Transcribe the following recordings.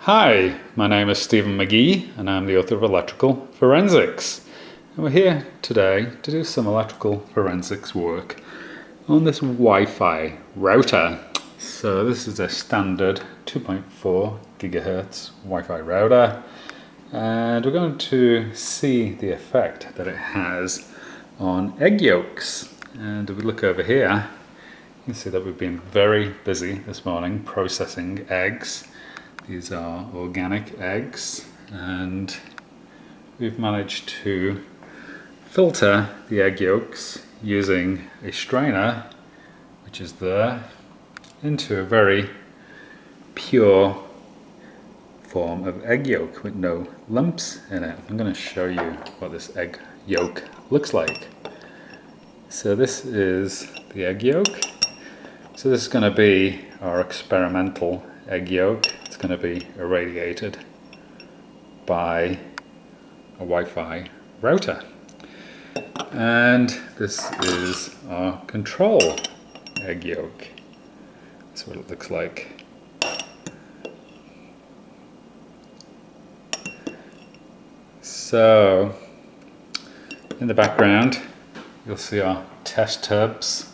Hi, my name is Stephen McGee and I'm the author of Electrical Forensics. And we're here today to do some electrical forensics work on this Wi-Fi router. So this is a standard 2.4 gigahertz Wi-Fi router, and we're going to see the effect that it has on egg yolks. And if we look over here, you can see that we've been very busy this morning processing eggs. These are organic eggs, and we've managed to filter the egg yolks using a strainer, which is there, into a very pure form of egg yolk with no lumps in it. I'm going to show you what this egg yolk looks like. So this is the egg yolk. So this is going to be our experimental egg yolk. It's going to be irradiated by a Wi-Fi router. And this is our control egg yolk. That's what it looks like. So in the background you'll see our test tubs,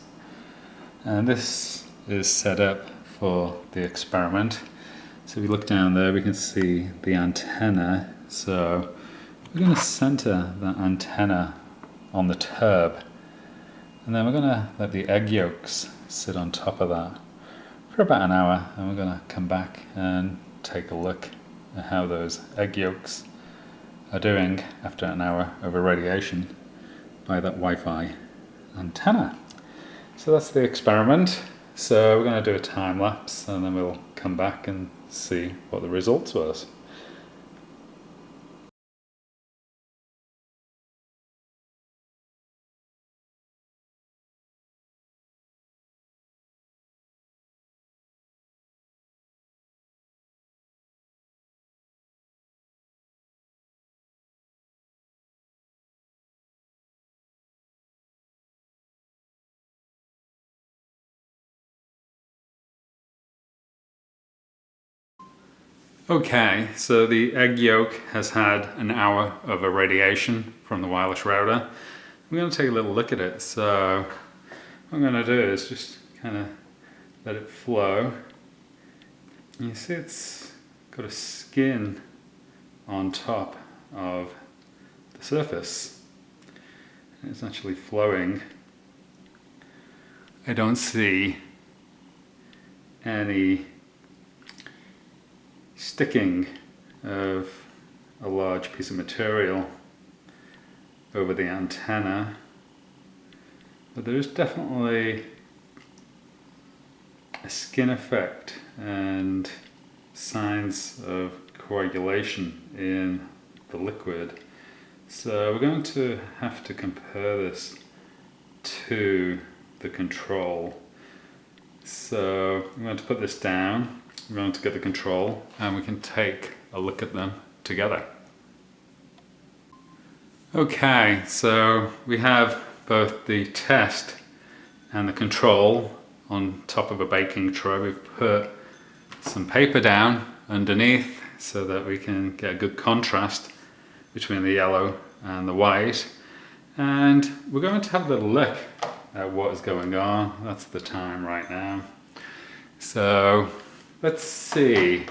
and this is set up for the experiment. So if you look down there, we can see the antenna. So we're going to center that antenna on the tub, and then we're going to let the egg yolks sit on top of that for about an hour, and we're going to come back and take a look at how those egg yolks are doing after an hour of irradiation by that Wi-Fi antenna. So that's the experiment. So we're going to do a time lapse, and then we'll come back and see what the results was. Okay, so the egg yolk has had an hour of irradiation from the wireless router. I'm going to take a little look at it. So what I'm going to do is just kind of let it flow. You see it's got a skin on top of the surface. It's actually flowing. I don't see any sticking of a large piece of material over the antenna, but there is definitely a skin effect and signs of coagulation in the liquid. So we're going to have to compare this to the control. So I'm going to put this down. We're going to get the control, and we can take a look at them together. Okay, so we have both the test and the control on top of a baking tray. We've put some paper down underneath so that we can get a good contrast between the yellow and the white. And we're going to have a little look at what is going on. That's the time right now. So let's see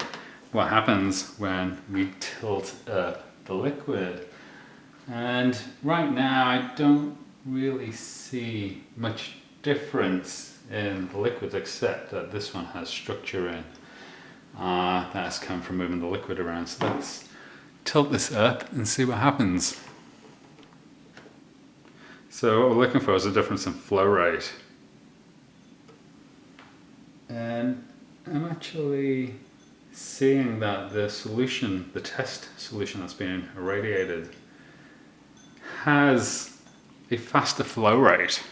what happens when we tilt up the liquid. And right now I don't really see much difference in the liquids, except that this one has structure in. That has come from moving the liquid around. So let's tilt this up and see what happens. So what we're looking for is a difference in flow rate. And I'm actually seeing that the solution, the test solution that's being irradiated, has a faster flow rate.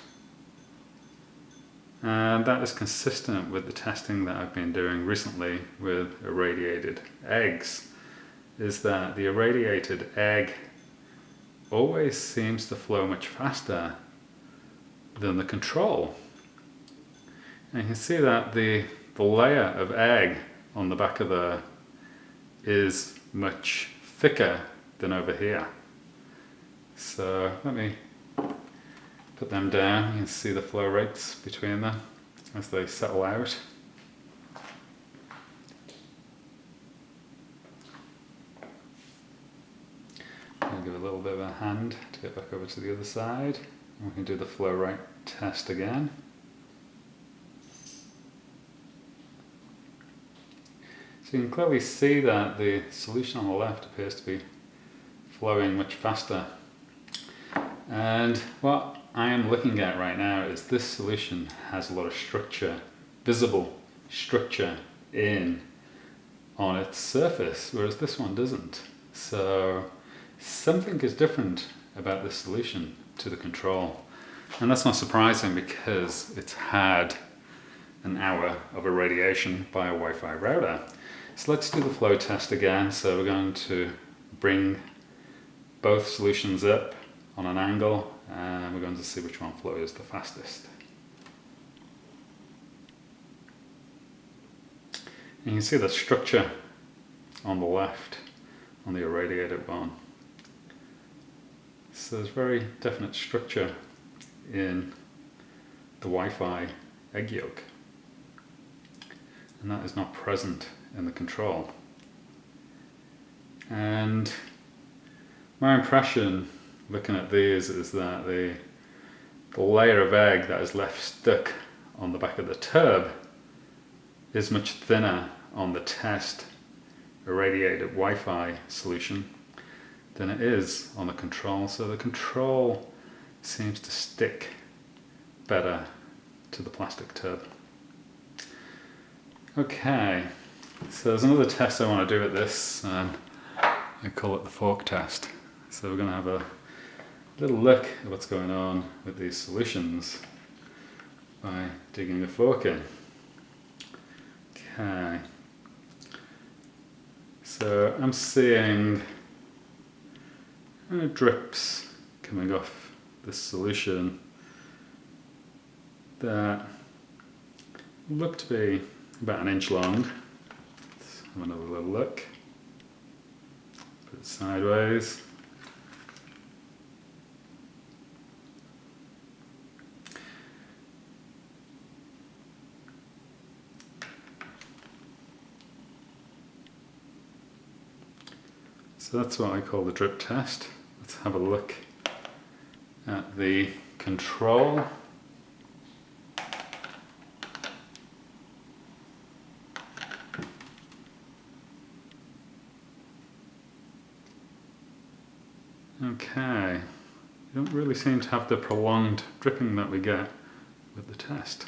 And that is consistent with the testing that I've been doing recently with irradiated eggs, is that the irradiated egg always seems to flow much faster than the control. And you can see that the layer of egg on the back of the is much thicker than over here. So let me put them down. You can see the flow rates between them as they settle out. I'll give it a little bit of a hand to get back over to the other side. And we can do the flow rate test again. So you can clearly see that the solution on the left appears to be flowing much faster. And what I am looking at right now is this solution has a lot of structure, visible structure on its surface, whereas this one doesn't. So something is different about this solution to the control. And that's not surprising because it's had an hour of irradiation by a Wi-Fi router. So let's do the flow test again. So we're going to bring both solutions up on an angle and we're going to see which one flows the fastest. And you can see the structure on the left on the irradiated one. So there's very definite structure in the Wi-Fi egg yolk, and that is not present in the control. And my impression looking at these is that the layer of egg that is left stuck on the back of the tub is much thinner on the test irradiated Wi-Fi solution than it is on the control. So the control seems to stick better to the plastic tub. Okay, so there's another test I want to do with this, and I call it the fork test. So we're going to have a little look at what's going on with these solutions by digging a fork in. Okay, so I'm seeing drips coming off this solution that look to be about 1 inch long. Let's have another little look. Put it sideways. So that's what I call the drip test. Let's have a look at the control. Okay, you don't really seem to have the prolonged dripping that we get with the test.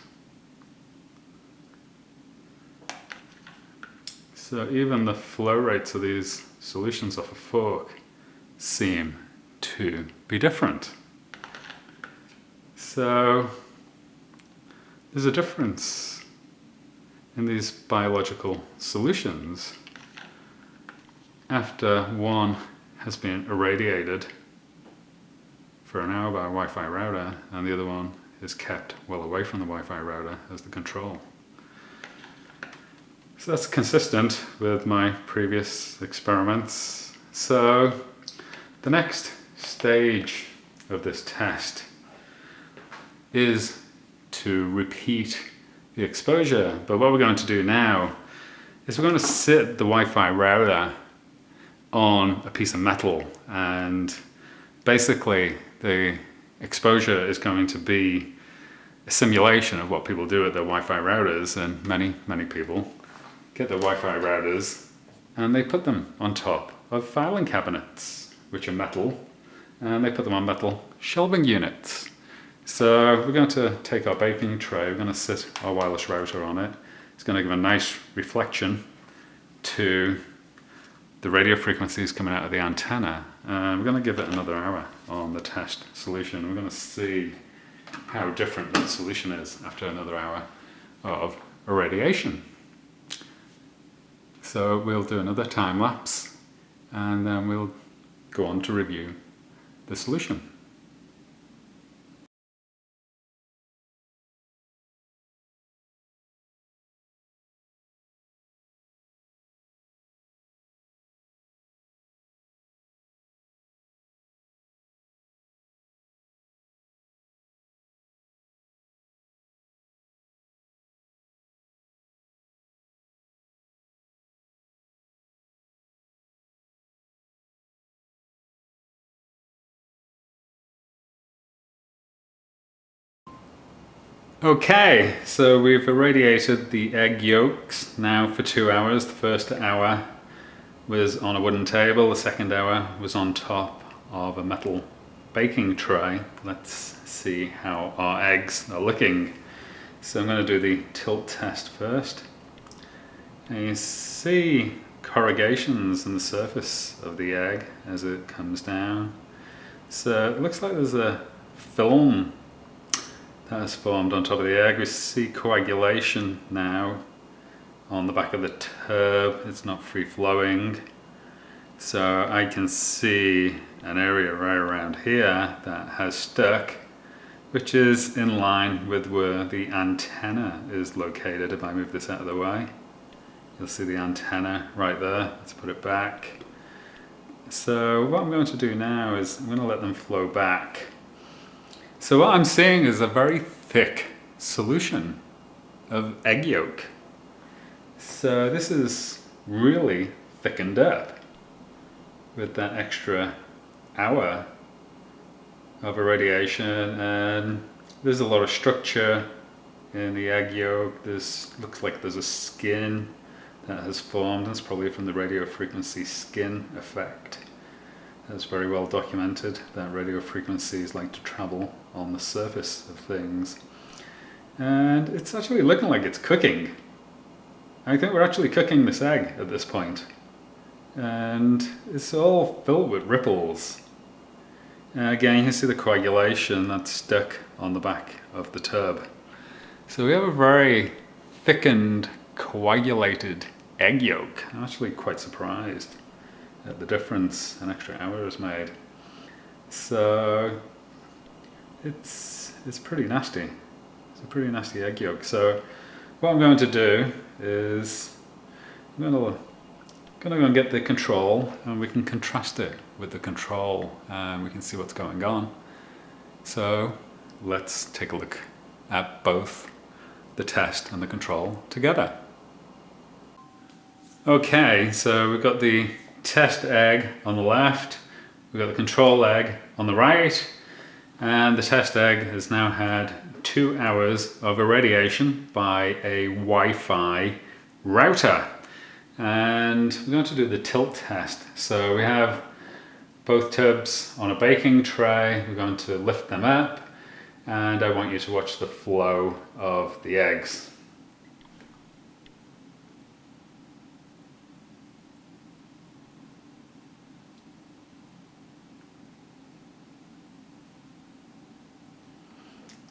So even the flow rates of these solutions off a fork seem to be different. So there's a difference in these biological solutions after one has been irradiated for an hour by a Wi-Fi router and the other one is kept well away from the Wi-Fi router as the control. So that's consistent with my previous experiments. So the next stage of this test is to repeat the exposure. But what we're going to do now is we're going to sit the Wi-Fi router on a piece of metal, and basically the exposure is going to be a simulation of what people do at their Wi-Fi routers, and many people get their Wi-Fi routers and they put them on top of filing cabinets, which are metal, and they put them on metal shelving units. So we're going to take our baking tray, we're going to sit our wireless router on it. It's going to give a nice reflection to the radio frequencies coming out of the antenna, and we're going to give it another hour on the test solution. We're going to see how different that solution is after another hour of irradiation. So we'll do another time lapse and then we'll go on to review the solution. Okay, so we've irradiated the egg yolks now for 2 hours. The first hour was on a wooden table, the second hour was on top of a metal baking tray. Let's see how our eggs are looking. So I'm going to do the tilt test first. And you see corrugations in the surface of the egg as it comes down. So it looks like there's a film that has formed on top of the egg. We see coagulation now on the back of the tub. It's not free flowing. So I can see an area right around here that has stuck, which is in line with where the antenna is located. If I move this out of the way, you'll see the antenna right there. Let's put it back. So what I'm going to do now is I'm going to let them flow back. So what I'm seeing is a very thick solution of egg yolk. So this is really thickened up with that extra hour of irradiation, and there's a lot of structure in the egg yolk. This looks like there's a skin that has formed. That's probably from the radio frequency skin effect. That's very well documented, that radio frequencies like to travel on the surface of things. And it's actually looking like it's cooking. I think we're actually cooking this egg at this point. And it's all filled with ripples. Again, you can see the coagulation that's stuck on the back of the tub. So we have a very thickened, coagulated egg yolk. I'm actually quite surprised at the difference an extra hour has made. So it's pretty nasty. It's a pretty nasty egg yolk. So what I'm going to do is I'm going to go and get the control, and we can contrast it with the control and we can see what's going on. So let's take a look at both the test and the control together. Okay, so we've got the test egg on the left, we've got the control egg on the right, and the test egg has now had 2 hours of irradiation by a Wi-Fi router. And we're going to do the tilt test. So we have both tubs on a baking tray. We're going to lift them up, and I want you to watch the flow of the eggs.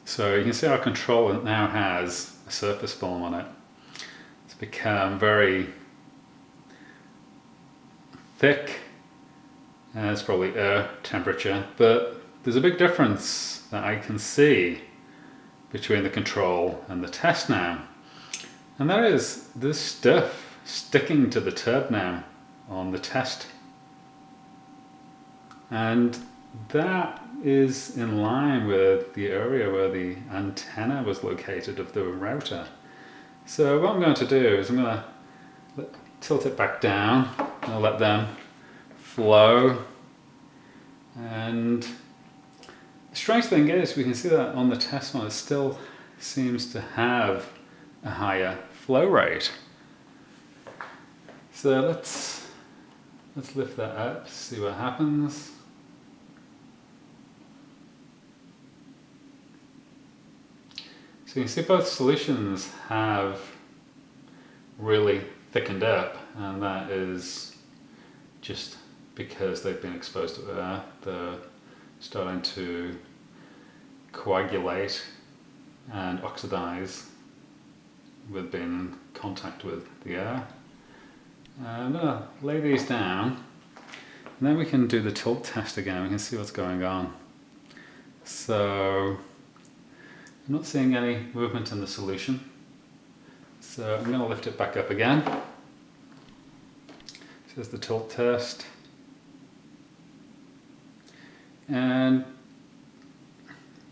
So you can see our control now has a surface film on it. It's become very thick, and it's probably air temperature, but there's a big difference that I can see between the control and the test now. And that is this stuff sticking to the tub now on the test. And that is in line with the area where the antenna was located of the router. So what I'm going to do is I'm going to tilt it back down, and I'll let them flow. And the strange thing is we can see that on the test one it still seems to have a higher flow rate. So let's lift that up, see what happens. So you can see both solutions have really thickened up, and that is just because they've been exposed to air. They're starting to coagulate and oxidize with being in contact with the air. I'm going to lay these down, and then we can do the tilt test again. We can see what's going on. So I'm not seeing any movement in the solution, so I'm going to lift it back up again. This is the tilt test, and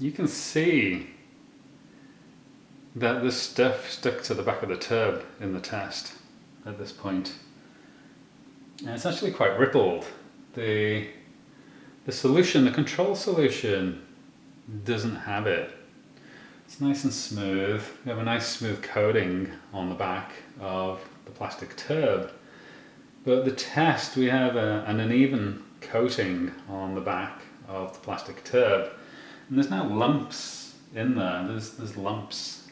you can see that this stuff stuck to the back of the tub in the test at this point, and it's actually quite rippled. The solution, the control solution, doesn't have it. It's nice and smooth. We have a nice smooth coating on the back of the plastic tube. But the test, we have an uneven coating on the back of the plastic tube. And there's now lumps in there. There's lumps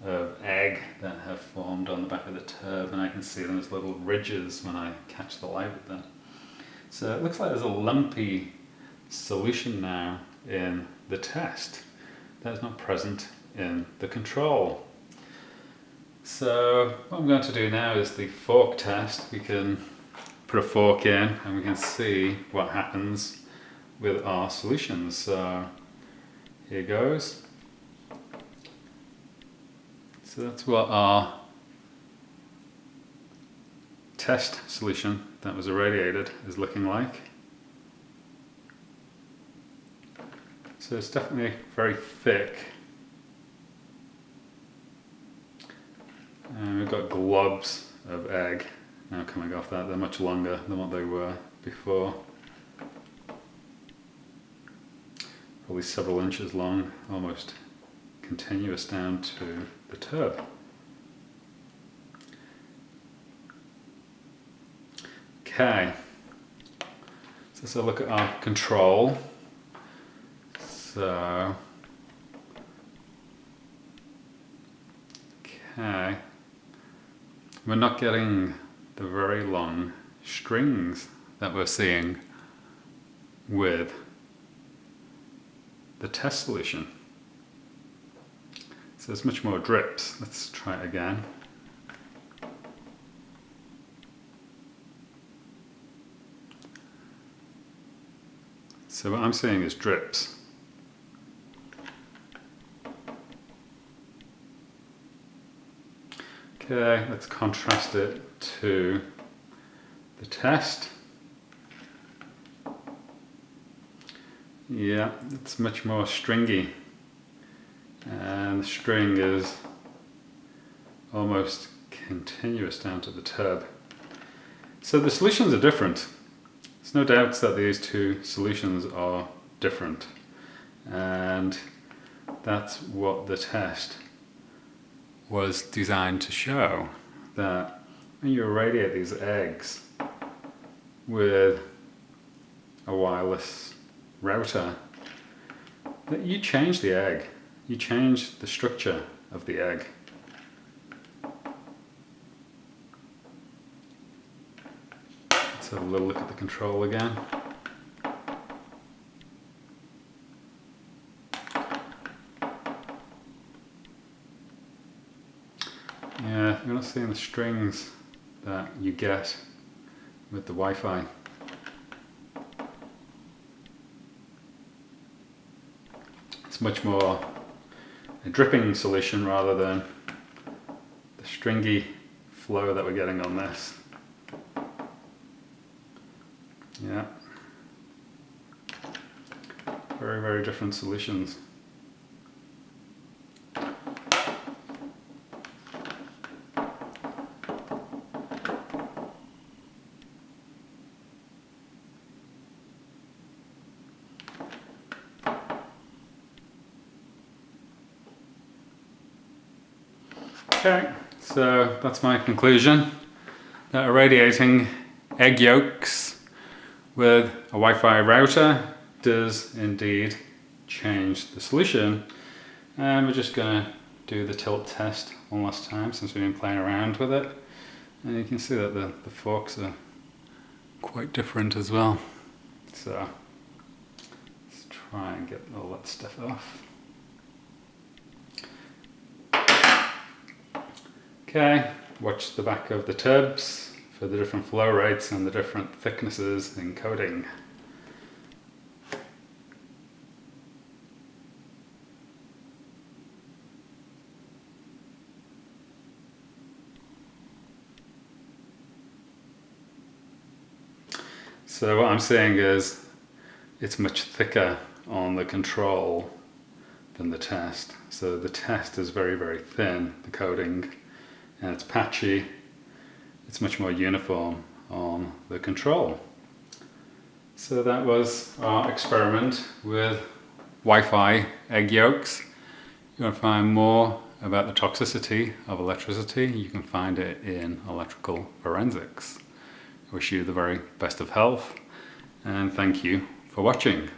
of egg that have formed on the back of the tube, and I can see them as little ridges when I catch the light with them. So it looks like there's a lumpy solution now in the test that is not present in the control. So what I'm going to do now is the fork test. We can put a fork in and we can see what happens with our solutions. So here goes. So that's what our test solution that was irradiated is looking like. So it's definitely very thick. And we've got globs of egg now coming off that. They're much longer than what they were before. Probably several inches long, almost continuous down to the tube. Okay, so let's have a look at our control. So, okay, we're not getting the very long strings that we're seeing with the test solution. So there's much more drips. Let's try it again. So what I'm seeing is drips. Okay, let's contrast it to the test. Yeah, it's much more stringy, and the string is almost continuous down to the tube. So the solutions are different. There's no doubts that these two solutions are different, and that's what the test was designed to show, that when you irradiate these eggs with a wireless router, that you change the egg, you change the structure of the egg. Let's have a little look at the control again. Yeah, you're not seeing the strings that you get with the Wi-Fi. It's much more a dripping solution rather than the stringy flow that we're getting on this. Yeah, very, very different solutions. Okay, so that's my conclusion, that irradiating egg yolks with a Wi-Fi router does indeed change the solution. And we're just going to do the tilt test one last time since we've been playing around with it. And you can see that the forks are quite different as well. So let's try and get all that stuff off. Okay, watch the back of the tubes for the different flow rates and the different thicknesses in coating. So what I'm seeing is it's much thicker on the control than the test. So the test is very, very thin, the coating, and it's patchy. It's much more uniform on the control. So that was our experiment with Wi-Fi egg yolks you want to find more about the toxicity of electricity, you can find it in Electrical Forensics. I wish you the very best of health, and thank you for watching.